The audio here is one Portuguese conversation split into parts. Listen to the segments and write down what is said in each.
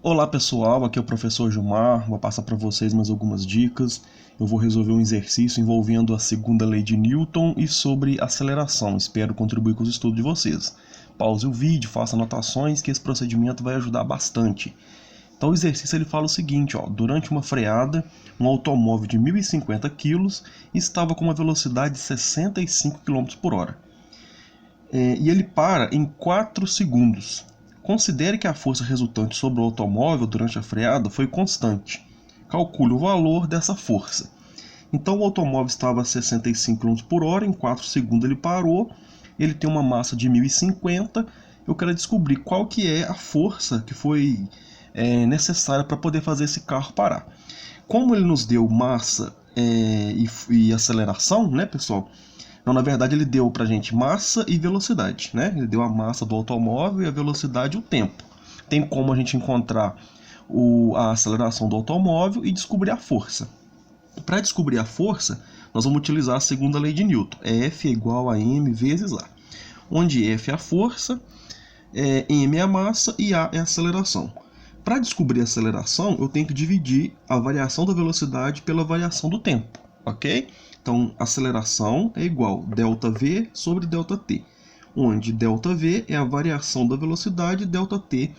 Olá pessoal, aqui é o professor Gilmar, vou passar para vocês mais algumas dicas. Eu vou resolver um exercício envolvendo a segunda lei de Newton e sobre aceleração. Espero contribuir com os estudos de vocês. Pause o vídeo, faça anotações que esse procedimento vai ajudar bastante. Então o exercício ele fala o seguinte, durante uma freada, um automóvel de 1.050 kg estava com uma velocidade de 65 km por hora. E ele para em 4 segundos. Considere que a força resultante sobre o automóvel durante a freada foi constante. Calcule o valor dessa força. Então o automóvel estava a 65 km por hora, em 4 segundos ele parou, ele tem uma massa de 1.050, eu quero descobrir qual que é a força que foi necessária para poder fazer esse carro parar. Como ele nos deu massa e aceleração, né, pessoal? Então, na verdade, ele deu pra gente massa e velocidade, né? Ele deu a massa do automóvel e a velocidade e o tempo. Tem como a gente encontrar a aceleração do automóvel e descobrir a força. Para descobrir a força, nós vamos utilizar a segunda lei de Newton. F é igual a m vezes A. Onde F é a força, m é a massa e A é a aceleração. Para descobrir a aceleração, eu tenho que dividir a variação da velocidade pela variação do tempo, ok? Então, aceleração é igual ΔV sobre ΔT, onde ΔV é a variação da velocidade e ΔT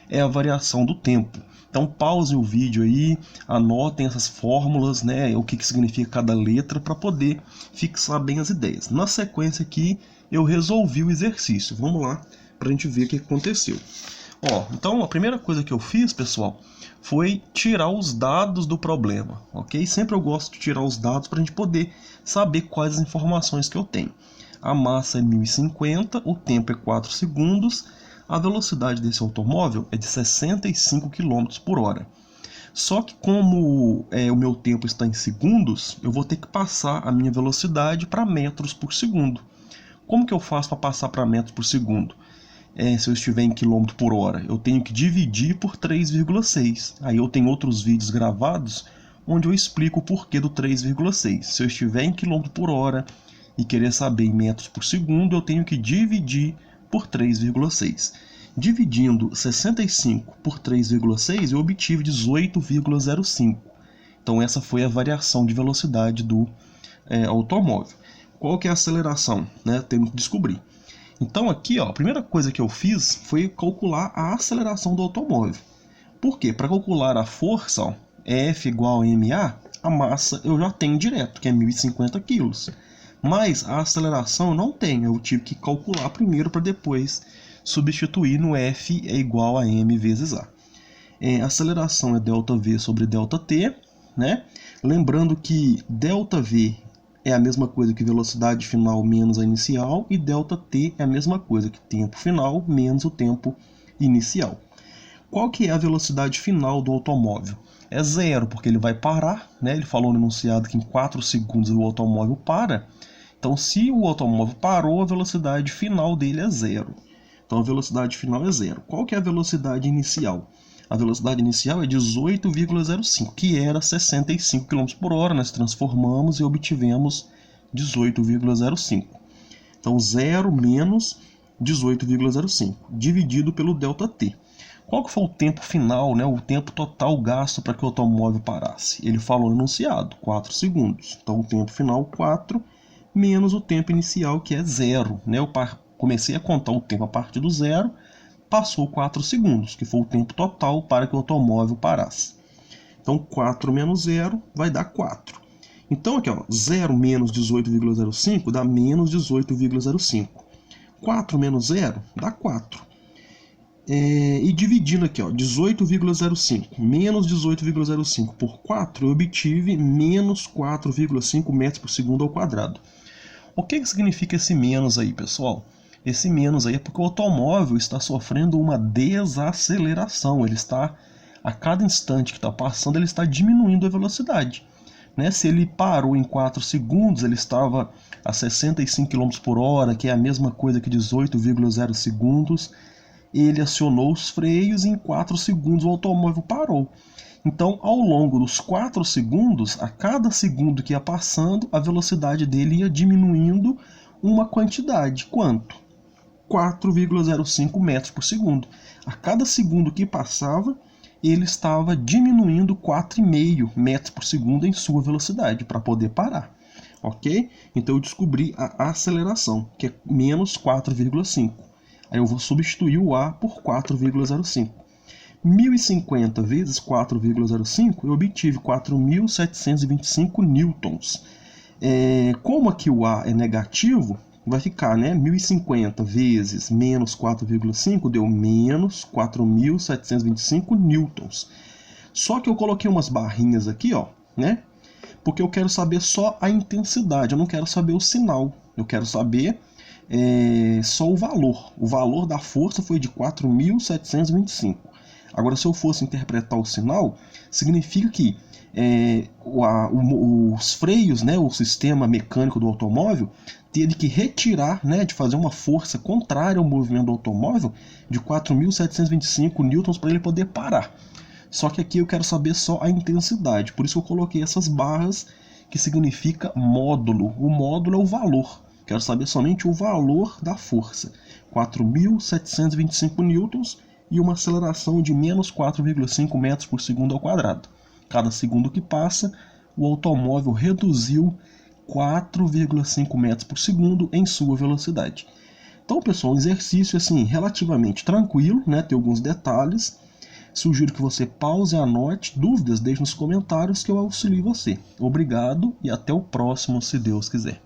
é a variação do tempo. Então, pause o vídeo aí, anotem essas fórmulas, né, o que significa cada letra, para poder fixar bem as ideias. Na sequência aqui, eu resolvi o exercício. Vamos lá, para a gente ver o que aconteceu. Então a primeira coisa que eu fiz, pessoal, foi tirar os dados do problema, ok? Sempre eu gosto de tirar os dados para a gente poder saber quais as informações que eu tenho. A massa é 1.050, o tempo é 4 segundos, a velocidade desse automóvel é de 65 km por hora. Só que como o meu tempo está em segundos, eu vou ter que passar a minha velocidade para metros por segundo. Como que eu faço para passar para metros por segundo? Se eu estiver em quilômetro por hora, eu tenho que dividir por 3,6. Aí eu tenho outros vídeos gravados onde eu explico o porquê do 3,6. Se eu estiver em quilômetro por hora e querer saber em metros por segundo, eu tenho que dividir por 3,6. Dividindo 65 por 3,6, eu obtive 18,05. Então essa foi a variação de velocidade do automóvel. Qual que é a aceleração? Temos que descobrir. Então aqui, a primeira coisa que eu fiz foi calcular a aceleração do automóvel. Por quê? Para calcular a força, F igual a ma, a massa eu já tenho direto, que é 1.050 kg. Mas a aceleração eu não tenho, eu tive que calcular primeiro para depois substituir no F é igual a m vezes A. A aceleração é ΔV sobre ΔT, né? Lembrando que ΔV é a mesma coisa que velocidade final menos a inicial, e ΔT é a mesma coisa que tempo final menos o tempo inicial. Qual que é a velocidade final do automóvel? É zero, porque ele vai parar, né? Ele falou no enunciado que em 4 segundos o automóvel para. Então, se o automóvel parou, a velocidade final dele é zero. Então, a velocidade final é zero. Qual que é a velocidade inicial? A velocidade inicial é 18,05, que era 65 km por hora. Nós transformamos e obtivemos 18,05. Então, 0 menos 18,05, dividido pelo ΔT. Qual que foi o tempo final, né, o tempo total gasto para que o automóvel parasse? Ele falou no enunciado, 4 segundos. Então, o tempo final, 4, menos o tempo inicial, que é 0. Né? Eu comecei a contar o tempo a partir do zero, passou 4 segundos, que foi o tempo total para que o automóvel parasse. Então, 4 menos 0 vai dar 4. Então, aqui, 0 menos 18,05 dá menos 18,05. 4 menos 0 dá 4. E dividindo aqui, 18,05 menos 18,05 por 4, eu obtive menos 4,5 metros por segundo ao quadrado. O que significa esse menos aí, pessoal? Esse menos aí é porque o automóvel está sofrendo uma desaceleração. Ele está, a cada instante que está passando, ele está diminuindo a velocidade. Né? Se ele parou em 4 segundos, ele estava a 65 km por hora, que é a mesma coisa que 18,0 segundos. Ele acionou os freios e em 4 segundos o automóvel parou. Então, ao longo dos 4 segundos, a cada segundo que ia passando, a velocidade dele ia diminuindo uma quantidade. Quanto? 4,05 metros por segundo. A cada segundo que passava, ele estava diminuindo 4,5 metros por segundo em sua velocidade para poder parar. Ok? Então eu descobri a aceleração, que é menos 4,5. Aí eu vou substituir o A por 4,05. 1050 vezes 4,05, eu obtive 4.725 newtons. Como aqui o A é negativo, vai ficar, né? 1050 vezes menos 4,5 deu menos 4.725 newtons. Só que eu coloquei umas barrinhas aqui, ó, né? Porque eu quero saber só a intensidade, eu não quero saber o sinal. Eu quero saber só o valor. O valor da força foi de 4.725. Agora, se eu fosse interpretar o sinal, significa que os freios, né, o sistema mecânico do automóvel, teve que retirar, né, de fazer uma força contrária ao movimento do automóvel de 4.725 newtons para ele poder parar. Só que aqui eu quero saber só a intensidade, por isso eu coloquei essas barras que significa módulo. O módulo é o valor. Quero saber somente o valor da força. 4.725 newtons e uma aceleração de menos 4,5 metros por segundo ao quadrado. Cada segundo que passa, o automóvel reduziu 4,5 metros por segundo em sua velocidade. Então, pessoal, um exercício assim, relativamente tranquilo, né? Tem alguns detalhes. Sugiro que você pause e anote. Dúvidas, deixe nos comentários que eu auxilio você. Obrigado e até o próximo, se Deus quiser.